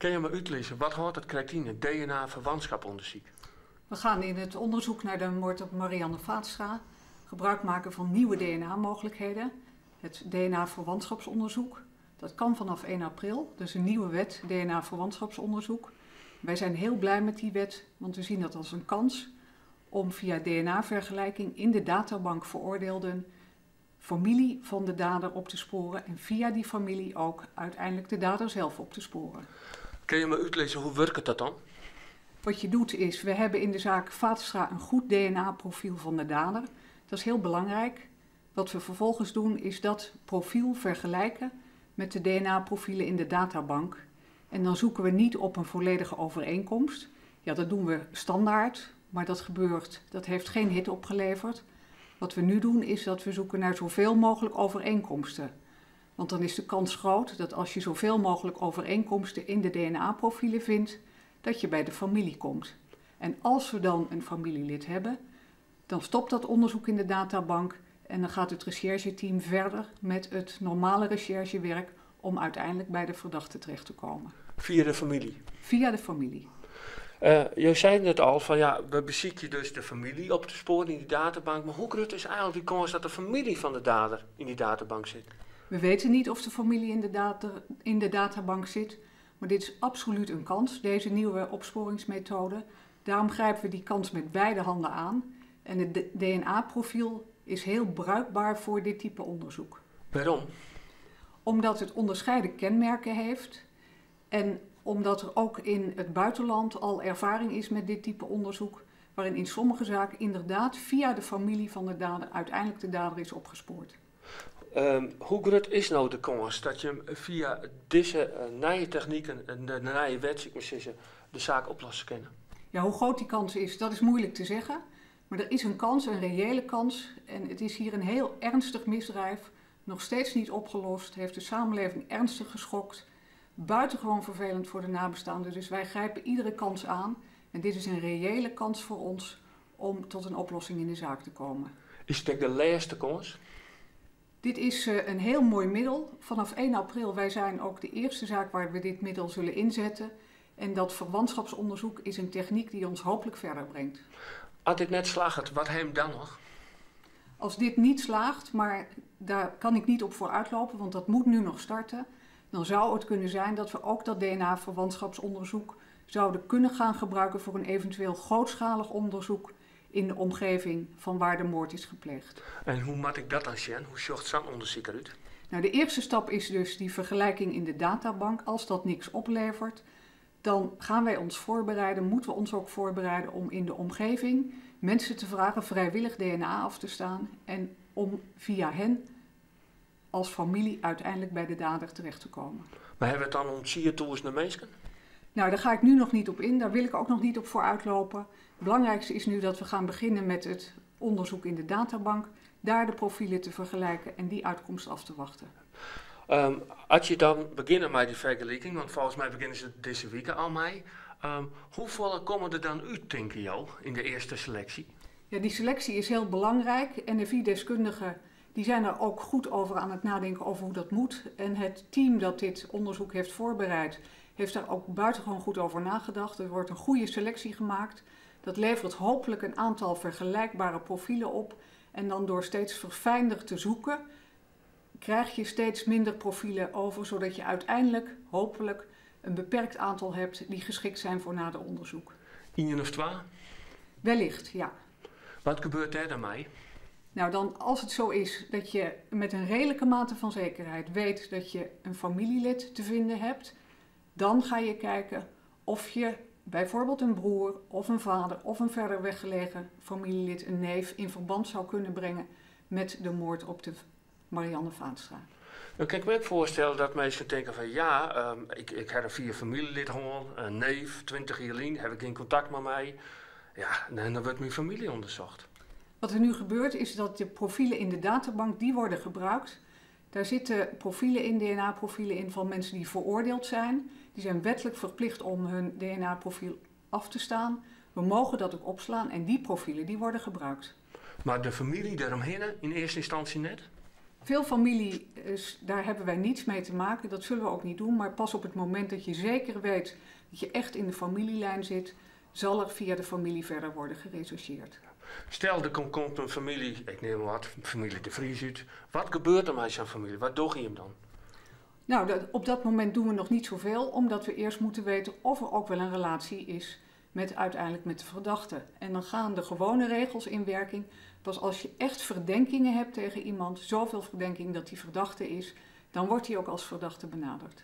Kun je me uitlezen, wat hoort het krijgt in het DNA-verwantschaponderzoek? We gaan in het onderzoek naar de moord op Marianne Vaatstra gebruik maken van nieuwe DNA-mogelijkheden. Het DNA-verwantschapsonderzoek. Dat kan vanaf 1 april, dus een nieuwe wet DNA-verwantschapsonderzoek. Wij zijn heel blij met die wet, want we zien dat als een kans om via DNA-vergelijking in de databank veroordeelden familie van de dader op te sporen en via die familie ook uiteindelijk de dader zelf op te sporen. Kun je me uitlezen, hoe werkt dat dan? Wat je doet is, we hebben in de zaak Vaatstra een goed DNA-profiel van de dader. Dat is heel belangrijk. Wat we vervolgens doen is dat profiel vergelijken met de DNA-profielen in de databank. En dan zoeken we niet op een volledige overeenkomst. Ja, dat doen we standaard, maar dat heeft geen hit opgeleverd. Wat we nu doen is dat we zoeken naar zoveel mogelijk overeenkomsten. Want dan is de kans groot dat als je zoveel mogelijk overeenkomsten in de DNA-profielen vindt, dat je bij de familie komt. En als we dan een familielid hebben, dan stopt dat onderzoek in de databank en dan gaat het rechercheteam verder met het normale recherchewerk om uiteindelijk bij de verdachte terecht te komen. Via de familie? Via de familie. Je zei net al, van ja, we bezieken dus de familie op te sporen in die databank. Maar hoe groot is eigenlijk die kans dat de familie van de dader in die databank zit? We weten niet of de familie in de databank zit, maar dit is absoluut een kans, deze nieuwe opsporingsmethode. Daarom grijpen we die kans met beide handen aan. En het DNA-profiel is heel bruikbaar voor dit type onderzoek. Waarom? Omdat het onderscheiden kenmerken heeft en omdat er ook in het buitenland al ervaring is met dit type onderzoek, waarin in sommige zaken inderdaad via de familie van de dader uiteindelijk de dader is opgespoord. Hoe groot is nou de kans dat je via deze nieuwe technieken en de nieuwe wet, ik moet zeggen, de zaak oplossen kan? Ja, hoe groot die kans is, dat is moeilijk te zeggen. Maar er is een kans, een reële kans. En het is hier een heel ernstig misdrijf. Nog steeds niet opgelost. Heeft de samenleving ernstig geschokt. Buitengewoon vervelend voor de nabestaanden. Dus wij grijpen iedere kans aan. En dit is een reële kans voor ons om tot een oplossing in de zaak te komen. Is het ook de laatste kans? Dit is een heel mooi middel. Vanaf 1 april, wij zijn ook de eerste zaak waar we dit middel zullen inzetten. En dat verwantschapsonderzoek is een techniek die ons hopelijk verder brengt. Als dit net slaagt, wat hem dan nog? Als dit niet slaagt, maar daar kan ik niet op vooruitlopen, want dat moet nu nog starten, dan zou het kunnen zijn dat we ook dat DNA-verwantschapsonderzoek zouden kunnen gaan gebruiken voor een eventueel grootschalig onderzoek in de omgeving van waar de moord is gepleegd. En hoe moet ik dat dan zien? Hoe zorgt zo'n onderzoek eruit? Nou, de eerste stap is dus die vergelijking in de databank. Als dat niks oplevert, dan gaan wij ons voorbereiden, moeten we ons ook voorbereiden om in de omgeving mensen te vragen vrijwillig DNA af te staan en om via hen als familie uiteindelijk bij de dader terecht te komen. Maar hebben we het dan om siertoers naar mensen? Nou, daar ga ik nu nog niet op in, daar wil ik ook nog niet op vooruitlopen. Het belangrijkste is nu dat we gaan beginnen met het onderzoek in de databank, daar de profielen te vergelijken en die uitkomst af te wachten. Als je dan beginnen met die vergelijking, want volgens mij beginnen ze deze week al mee. Hoeveel komen er dan uit, denk je, in de eerste selectie? Ja, die selectie is heel belangrijk. NFI-deskundigen die zijn er ook goed over aan het nadenken over hoe dat moet. En het team dat dit onderzoek heeft voorbereid, heeft daar ook buitengewoon goed over nagedacht. Er wordt een goede selectie gemaakt. Dat levert hopelijk een aantal vergelijkbare profielen op. En dan door steeds verfijnder te zoeken, krijg je steeds minder profielen over, zodat je uiteindelijk hopelijk een beperkt aantal hebt die geschikt zijn voor nader onderzoek. 1 of 2? Wellicht, ja. Wat gebeurt er daarmee? Nou, dan als het zo is dat je met een redelijke mate van zekerheid weet dat je een familielid te vinden hebt, dan ga je kijken of je bijvoorbeeld een broer of een vader of een verder weggelegen familielid, een neef, in verband zou kunnen brengen met de moord op de Marianne Vaatstra. Dan kan ik me ook voorstellen dat mensen denken van ja, ik heb er 4 familielid gewoon, een neef, 20 jaar lang, heb ik geen contact met mij. Ja, en dan wordt mijn familie onderzocht. Wat er nu gebeurt is dat de profielen in de databank, die worden gebruikt. Daar zitten profielen in, DNA-profielen in van mensen die veroordeeld zijn. Die zijn wettelijk verplicht om hun DNA-profiel af te staan. We mogen dat ook opslaan en die profielen die worden gebruikt. Maar de familie daaromheen in eerste instantie net? Veel familie, daar hebben wij niets mee te maken, dat zullen we ook niet doen. Maar pas op het moment dat je zeker weet dat je echt in de familielijn zit, zal er via de familie verder worden gerechercheerd. Stel, er komt een familie, ik neem wat, familie de Vries uit. Wat gebeurt er met zo'n familie? Wat doe je hem dan? Nou, op dat moment doen we nog niet zoveel, omdat we eerst moeten weten of er ook wel een relatie is uiteindelijk met de verdachte. En dan gaan de gewone regels in werking. Pas als je echt verdenkingen hebt tegen iemand, zoveel verdenking dat hij verdachte is, dan wordt hij ook als verdachte benaderd.